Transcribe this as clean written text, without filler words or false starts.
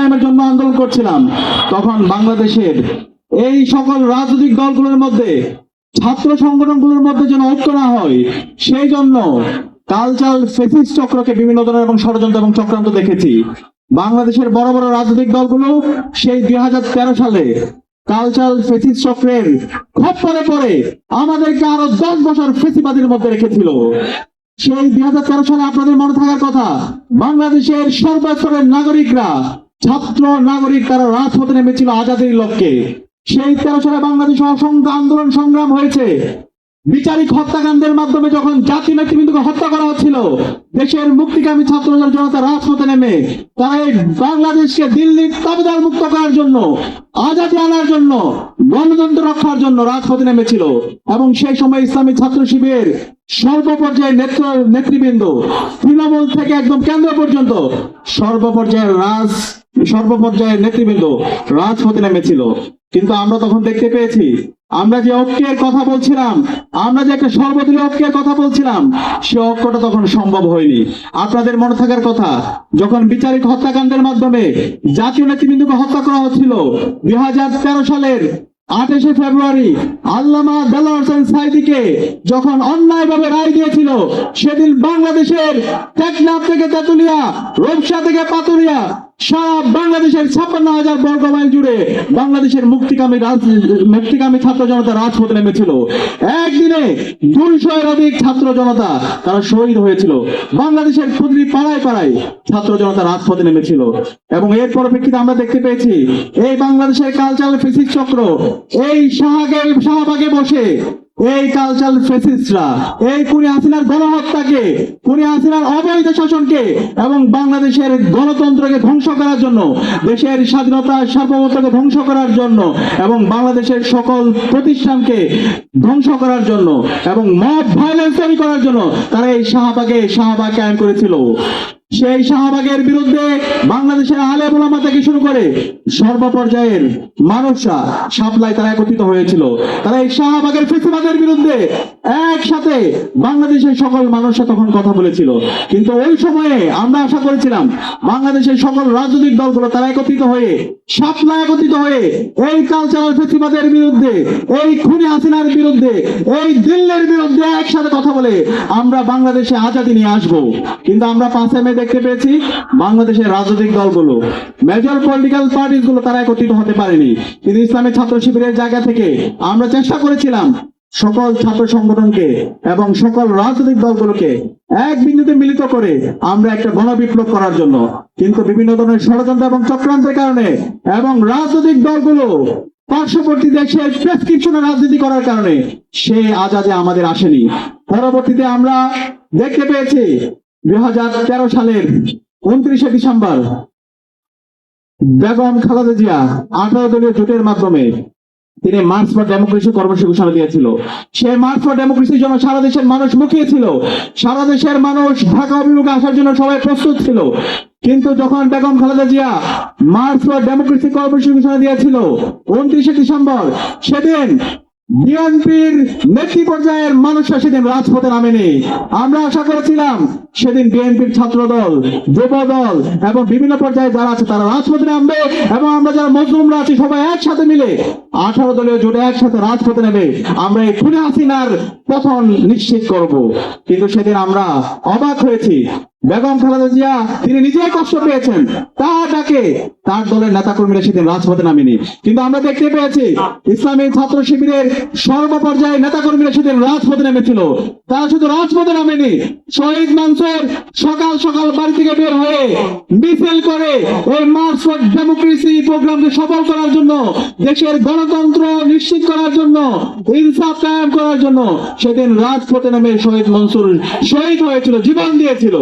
কায়েমের জন্য আন্দোলন করছিলাম, তখন বাংলাদেশের এই সকল রাজনৈতিক দলগুলোর মধ্যে, ছাত্র সংগঠনগুলোর মধ্যে যেন ঐক্য না হয়, সেই জন্য কালচারাল ফেসিস্ট চক্রকে বিভিন্ন ধরনের এবং ষড়যন্ত্র এবং চক্রান্ত দেখেছি। বাংলাদেশের বড় বড় রাজনৈতিক দলগুলো সেই 2013 সালে কালচারাল ফেসিস্ট চক্রের খপ্পরে পড়ে আমাদেরকে আরো 10 বছর ফেসিবাদের মধ্যে রেখেছিল। সেই 2013 সালে আপনাদের মনে থাকার কথা, বাংলাদেশের সর্বস্তরের নাগরিকরা, ছাত্র নাগরিক, তারা রাজপথে নেমেছিল আজাদির লক্ষ্যে। সেই 13 সালে বাংলাদেশে অসংখ্য আন্দোলন সংগ্রাম হয়েছে। বিচারিক হত্যাকাণ্ডের মাধ্যমে যখন জাতীয় নেতৃবৃন্দকে হত্যা করা হচ্ছিল, দেশের মুক্তিকামী ছাত্র জনতা রাজপথে নেমে তারা এই বাংলাদেশকে দিল্লির তাবেদার মুক্ত করার জন্য, আজাদী আনার জন্য, গণতন্ত্র রক্ষার জন্য রাজপথে নেমেছিল। এবং সেই সময় ইসলামী ছাত্র শিবিরের সর্বপর্যায়ের নেতৃবৃন্দ, তৃণমূল থেকে একদম কেন্দ্র পর্যন্ত সর্বপর্যায়ের নেতৃবৃন্দ রাজপথে নেমেছিল। কিন্তু আমরা তখন দেখতে পেয়েছি, আমরা যে ঐক্যের কথা বলছিলাম, আমরা যে একটা সর্বদলীয় ঐক্যের কথা বলছিলাম, সে ঐক্যটা তখন সম্ভব হয়নি। আপনাদের মনে থাকার কথা, যখন বিচারিক হত্যাকাণ্ডের মাধ্যমে জাতীয় নেতৃবৃন্দকে হত্যা করা হচ্ছিল 2013 সালের 28শে ফেব্রুয়ারি, আল্লামা দেলোয়ার হোসেন সাঈদীকে যখন অন্যায়ভাবে রায় দিয়েছিল, সেদিন বাংলাদেশের টেকনাফ থেকে তেতুলিয়া, রূপসা থেকে পাতুরিয়া, সারা বাংলাদেশের 56,000 বর্গ মাইল জুড়ে বাংলাদেশের মুক্তিকামী ছাত্র জনতা রাজপথে নেমেছিল। একদিনে 200-এর অধিক ছাত্র জনতা তারা শহীদ হয়েছিল। বাংলাদেশের প্রতিটি পাড়ায় পাড়ায় ছাত্র জনতা রাজপথে নেমেছিল। এবং এর পরিপ্রেক্ষিতে আমরা দেখতে পেয়েছি, এই বাংলাদেশের কালচারাল ফেসিস্ট চক্র এই শাহবাগে বসে এই কালচারাল ফেসিস্টরা এই খুনি হাসিনার গণহত্যাকে, খুনি হাসিনার অবৈধ শাসনকে এবং বাংলাদেশের গণতন্ত্রকে ধ্বংস করার জন্য, দেশের স্বাধীনতা সার্বভৌমত্বকে ধ্বংস করার জন্য এবং বাংলাদেশের সকল প্রতিষ্ঠানকে ধ্বংস করার জন্য এবং মব ভায়োলেন্স তৈরি করার জন্য তারা এই শাহবাগ কায়েম করেছিল। সেই শাহবাগের বিরুদ্ধে বাংলাদেশের আলেম ওলামা থেকে শুরু করে সর্বপর্যায়ের মানুষরা, শাপলায় তারা একত্রিত হয়েছিল। তারা এই শাহবাগের ফেসিবাদের বিরুদ্ধে একসাথে বাংলাদেশের সকল মানুষরা তখন কথা বলেছিল। কিন্তু ওই সময়ে আমরা আশা করেছিলাম বাংলাদেশের সকল রাজনৈতিক দলগুলো তারা একত্রিত হয়ে, শাপলায় একত্রিত হয়ে এই কালচারাল ফেসিবাদের বিরুদ্ধে, এই খুনি হাসিনার বিরুদ্ধে, এই দিল্লির বিরুদ্ধে একসাথে কথা বলে আমরা বাংলাদেশে আজাদী নিয়ে আসবো। কিন্তু আমরা 5 মে দেখতে পেয়েছি বাংলাদেশের রাজনৈতিক দলগুলো, মেজর পলিটিক্যাল পার্টি গুলো তারা একত্রিত হতে পারেনি। কিন্তু ইসলামী ছাত্র শিবিরের জায়গা থেকে আমরা চেষ্টা করেছিলাম সকল ছাত্র সংগঠনকে এবং সকল রাজনৈতিক দলগুলোকে এক বিন্দুতে মিলিত করে আমরা একটা গণবিপ্লব করার জন্য। কিন্তু বিভিন্ন ধরনের ষড়যন্ত্র এবং চক্রান্তের কারণে এবং রাজনৈতিক দলগুলো পার্শ্ববর্তী দেশের প্রেসক্রিপশনে রাজনীতি করার কারণে সে আজাদী আমাদের আসেনি। পরবর্তীতে আমরা দেখতে পেয়েছি 2013 সালের 29শে ডিসেম্বর বেগম খালেদা জিয়া 18 দলীয় জোটের মাধ্যমে তিনি মার্চ ফর ডেমোক্রেসি কর্মসূচি ঘোষণা দিয়েছিল। সেই মার্চ ফর ডেমোক্রেসির জন্য সারা দেশের মানুষ মুখিয়ে ছিল, সারা দেশের মানুষ ঢাকা অভিমুখে আসার জন্য সবাই প্রস্তুত ছিল। কিন্তু যখন Begum Khaleda Zia March for democracy কর্মসূচি ঘোষণা দিয়েছিল 29শে ডিসেম্বর, সেদিন বিএনপির নেত্রী পর্যায়ের মানুষরা সেদিন রাজপথে নামেনি। আমরা আশা করেছিলাম সেদিন বিএনপির ছাত্র দল, যুব দল এবং বিভিন্ন পর্যায়ে যারা আছে তারা রাজপথে নামবে এবং আমরা যারা মজলুমরা আছি সবাই একসাথে মিলে 18 দলীয় জোটে একসাথে রাজপথে নেবে আমরা এই খুনি হাসিনার পতন নিশ্চিত করব। কিন্তু সেদিন আমরা অবাক হয়েছি, বেগম খালেদা জিয়া তিনি নিজেই কষ্ট পেয়েছেন, তার ডাকে তার দলের নেতাকর্মীরা সেদিন রাজপথে নামেনি। কিন্তু আমরা দেখতে পেয়েছি ইসলামী ছাত্র শিবিরের সর্বপর্যায়ে নেতাকর্মীরা সেদিন রাজপথে নেমেছিল। তারা শুধু রাজপথে নামেনি, শহীদ মঞ্চের সকাল সকাল বাড়ি থেকে বের হয়ে মিছিল করে এই মার্চ ফর ডেমোক্রেসি প্রোগ্রামকে সফল করার জন্য, দেশের গণতন্ত্র নিশ্চিত করার জন্য, ইনসাফ কায়েম করার জন্য সেদিন রাজপথে নেমে শহীদ মনসুর শহীদ হয়েছিল, জীবন দিয়েছিল।